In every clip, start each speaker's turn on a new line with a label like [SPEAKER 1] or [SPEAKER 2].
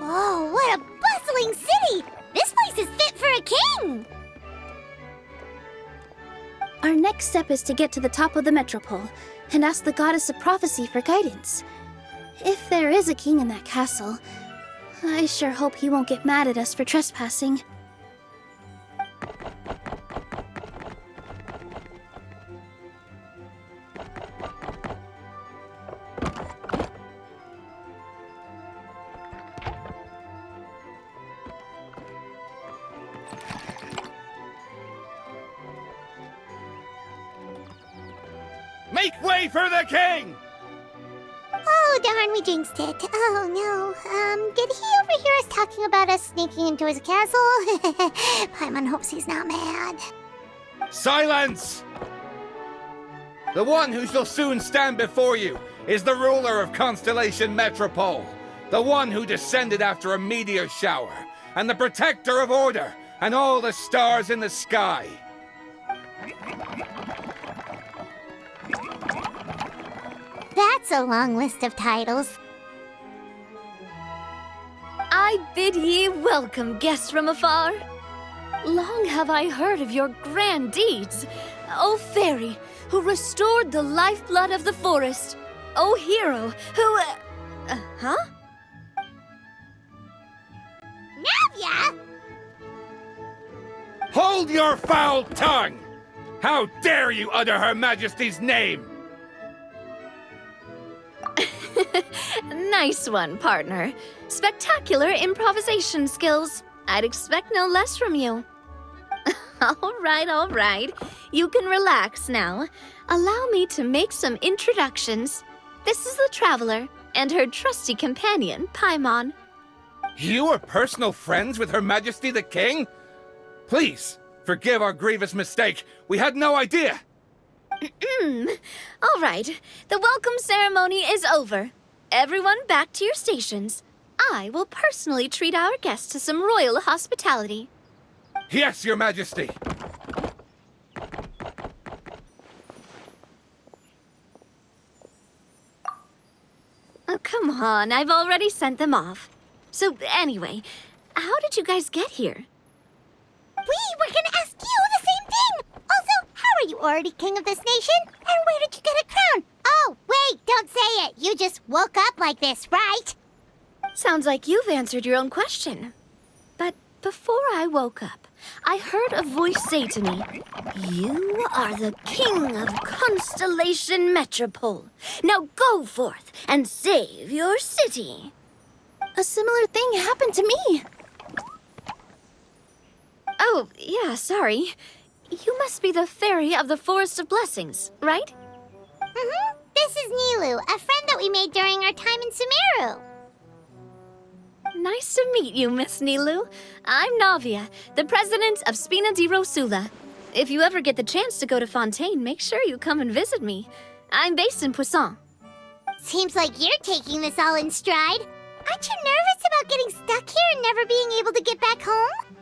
[SPEAKER 1] Oh, what a bustling city! This place is fit for a king!
[SPEAKER 2] Our next step is to get to the top of the Metropole and ask the Goddess of Prophecy for guidance. If there is a king in that castle, I sure hope he won't get mad at us for trespassing.
[SPEAKER 3] Make way for the king!
[SPEAKER 1] Oh, darn, we jinxed it. Oh, no. Did he overhear us talking about us sneaking into his castle? Paimon hopes he's not mad.
[SPEAKER 3] Silence! The one who shall soon stand before you is the ruler of Constellation Metropole, the one who descended after a meteor shower, and the protector of order and all the stars in the sky.
[SPEAKER 1] That's a long list of titles.
[SPEAKER 4] I bid ye welcome, guests from afar. Long have I heard of your grand deeds, O fairy, who restored the lifeblood of the forest, O hero, who... huh?
[SPEAKER 1] Navia!
[SPEAKER 3] Hold your foul tongue! How dare you utter Her Majesty's name?
[SPEAKER 4] Nice one, partner. Spectacular improvisation skills. I'd expect no less from you. All right. You can relax now. Allow me to make some introductions. This is the Traveler and her trusty companion, Paimon.
[SPEAKER 3] You are personal friends with Her Majesty the King? Please, forgive our grievous mistake. We had no idea.
[SPEAKER 4] All right. The welcome ceremony is over. Everyone back to your stations. I will personally treat our guests to some royal hospitality.
[SPEAKER 3] Yes, Your Majesty.
[SPEAKER 4] Oh, come on. I've already sent them off. So, anyway, how did you guys get here?
[SPEAKER 1] We were gonna ask you the same thing! Also, how are you already king of this nation? And where did you get a crown? Oh, wait, don't say it. You just woke up like this, right?
[SPEAKER 4] Sounds like you've answered your own question. But before I woke up, I heard a voice say to me, "You are the king of Constellation Metropole. Now go forth and save your city."
[SPEAKER 2] A similar thing happened to me.
[SPEAKER 4] Oh, yeah, sorry. You must be the fairy of the Forest of Blessings, right?
[SPEAKER 1] Mm-hmm. This is Nilu, a friend that we made during our time in Sumeru.
[SPEAKER 4] Nice to meet you, Miss Nilu. I'm Navia, the president of Spina di Rosula. If you ever get the chance to go to Fontaine, make sure you come and visit me. I'm based in Poisson.
[SPEAKER 1] Seems like you're taking this all in stride. Aren't you nervous about getting stuck here and never being able to get back home?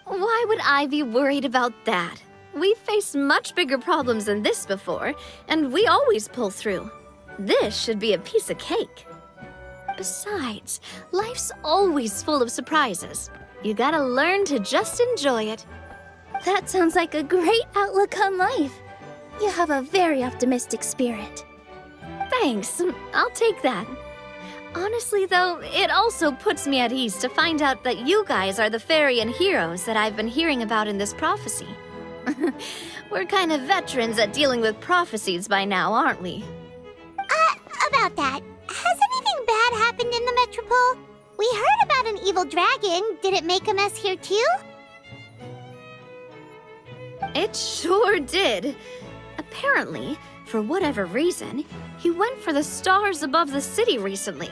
[SPEAKER 4] Why would I be worried about that? We've faced much bigger problems than this before, and we always pull through. This should be a piece of cake. Besides, life's always full of surprises. You gotta learn to just enjoy it.
[SPEAKER 2] That sounds like a great outlook on life. You have a very optimistic spirit.
[SPEAKER 4] Thanks, I'll take that. Honestly, though, it also puts me at ease to find out that you guys are the fairy and heroes that I've been hearing about in this prophecy. We're kind of veterans at dealing with prophecies by now, aren't we?
[SPEAKER 1] About that, has anything bad happened in the Metropole? We heard about an evil dragon. Did it make a mess here too?
[SPEAKER 4] It sure did. Apparently, for whatever reason, he went for the stars above the city recently.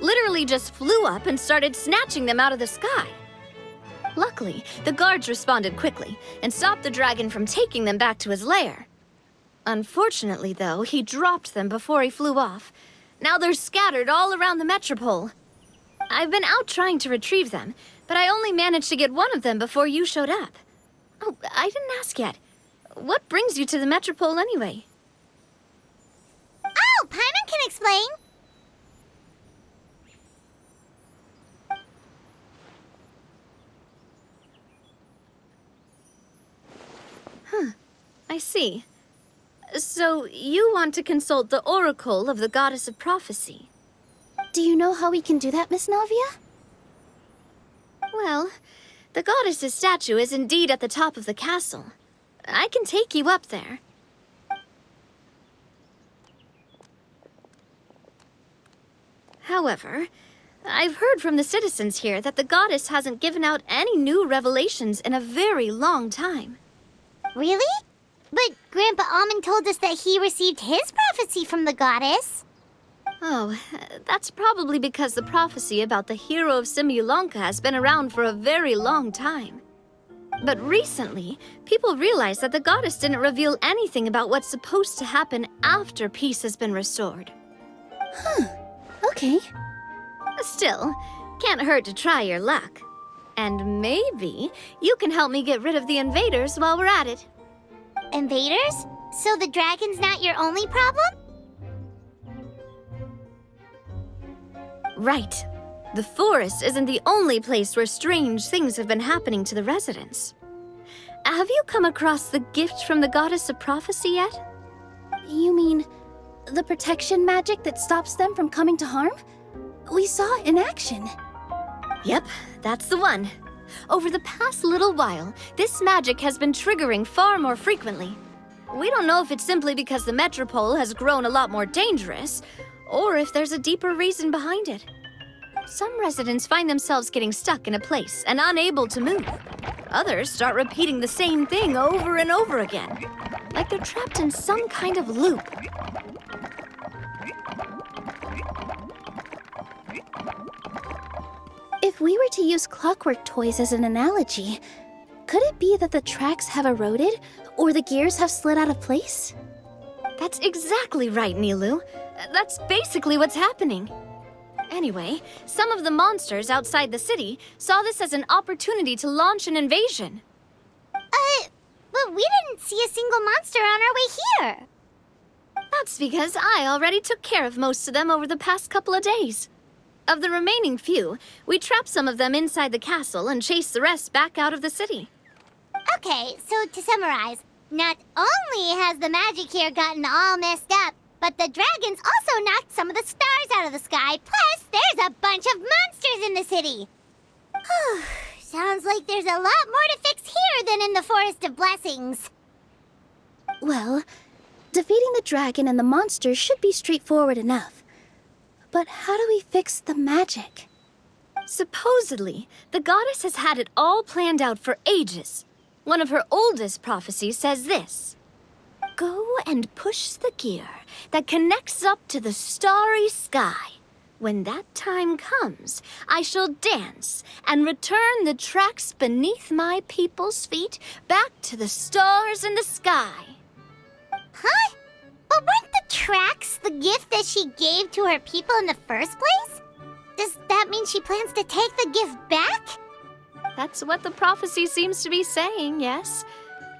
[SPEAKER 4] Literally just flew up and started snatching them out of the sky. Luckily, the guards responded quickly and stopped the dragon from taking them back to his lair. Unfortunately, though, he dropped them before he flew off. Now they're scattered all around the Metropole. I've been out trying to retrieve them, but I only managed to get one of them before you showed up. Oh, I didn't ask yet. What brings you to the Metropole anyway?
[SPEAKER 1] Oh, Paimon can explain. explain.
[SPEAKER 4] I see. So you want to consult the oracle of the goddess of prophecy?
[SPEAKER 2] Do you know how we can do that, Miss Navia?
[SPEAKER 4] Well, the goddess's statue is indeed at the top of the castle. I can take you up there. However, I've heard from the citizens here that the goddess hasn't given out any new revelations in a very long time.
[SPEAKER 1] Really? But Grandpa Almond told us that he received his prophecy from the goddess.
[SPEAKER 4] Oh, that's probably because the prophecy about the hero of Simulanka has been around for a very long time. But recently, people realized that the goddess didn't reveal anything about what's supposed to happen after peace has been restored.
[SPEAKER 2] Okay.
[SPEAKER 4] Still, can't hurt to try your luck. And maybe you can help me get rid of the invaders while we're at it.
[SPEAKER 1] Invaders? So the dragon's not your only problem?
[SPEAKER 4] Right. The forest isn't the only place where strange things have been happening to the residents. Have you come across the gift from the goddess of prophecy yet?
[SPEAKER 2] You mean the protection magic that stops them from coming to harm? We saw it in action.
[SPEAKER 4] Yep, that's the one. Over the past little while, this magic has been triggering far more frequently. We don't know if it's simply because the Metropole has grown a lot more dangerous, or if there's a deeper reason behind it. Some residents find themselves getting stuck in a place and unable to move. Others start repeating the same thing over and over again, like they're trapped in some kind of loop.
[SPEAKER 2] If we were to use clockwork toys as an analogy, could it be that the tracks have eroded or the gears have slid out of place?
[SPEAKER 4] That's exactly right, Nilu. That's basically what's happening. Anyway, some of the monsters outside the city saw this as an opportunity to launch an invasion.
[SPEAKER 1] But we didn't see a single monster on our way here.
[SPEAKER 4] That's because I already took care of most of them over the past couple of days. Of the remaining few, we trapped some of them inside the castle and chased the rest back out of the city.
[SPEAKER 1] Okay, so to summarize, not only has the magic here gotten all messed up, but the dragons also knocked some of the stars out of the sky, plus there's a bunch of monsters in the city. Sounds like there's a lot more to fix here than in the Forest of Blessings.
[SPEAKER 2] Well, defeating the dragon and the monsters should be straightforward enough. But how do we fix the magic?
[SPEAKER 4] Supposedly, the goddess has had it all planned out for ages. One of her oldest prophecies says this: "Go and push the gear that connects up to the starry sky. When that time comes, I shall dance and return the tracks beneath my people's feet back to the stars in the sky."
[SPEAKER 1] Huh? But weren't the tracks the gift that she gave to her people in the first place? Does that mean she plans to take the gift back?
[SPEAKER 4] That's what the prophecy seems to be saying, yes.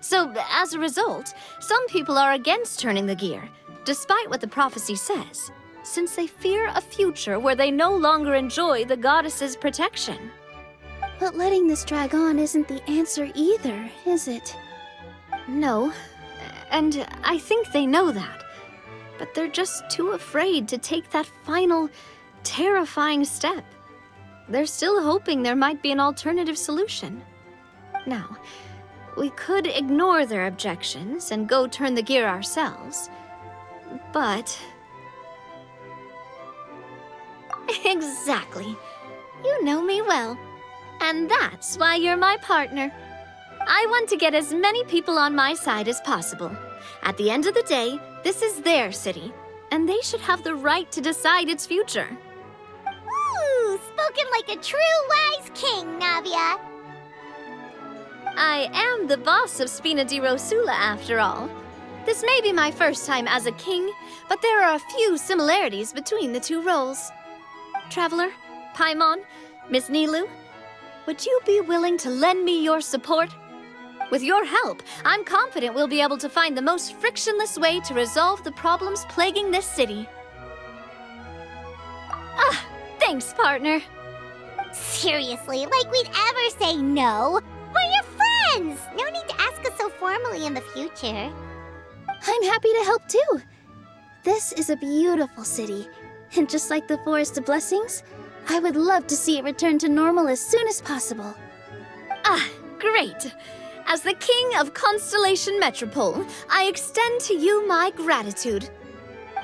[SPEAKER 4] So, as a result, some people are against turning the gear, despite what the prophecy says, since they fear a future where they no longer enjoy the goddess's protection.
[SPEAKER 2] But letting this drag on isn't the answer either, is it?
[SPEAKER 4] No, and I think they know that. But they're just too afraid to take that final, terrifying step. They're still hoping there might be an alternative solution. Now, we could ignore their objections and go turn the gear ourselves, but... Exactly. You know me well. And that's why you're my partner. I want to get as many people on my side as possible. At the end of the day, this is their city, and they should have the right to decide its future.
[SPEAKER 1] Ooh, spoken like a true wise king, Navia.
[SPEAKER 4] I am the boss of Spina di Rosula, after all. This may be my first time as a king, but there are a few similarities between the two roles. Traveler, Paimon, Miss Nilu, would you be willing to lend me your support? With your help, I'm confident we'll be able to find the most frictionless way to resolve the problems plaguing this city. Thanks, partner.
[SPEAKER 1] Seriously, like we'd ever say no. We're your friends! No need to ask us so formally in the future.
[SPEAKER 2] I'm happy to help too. This is a beautiful city, and just like the Forest of Blessings, I would love to see it return to normal as soon as possible.
[SPEAKER 4] Ah, great. As the King of Constellation Metropole, I extend to you my gratitude.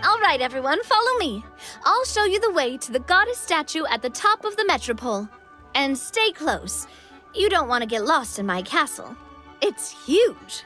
[SPEAKER 4] All right, everyone, follow me. I'll show you the way to the goddess statue at the top of the Metropole. And stay close. You don't want to get lost in my castle. It's huge.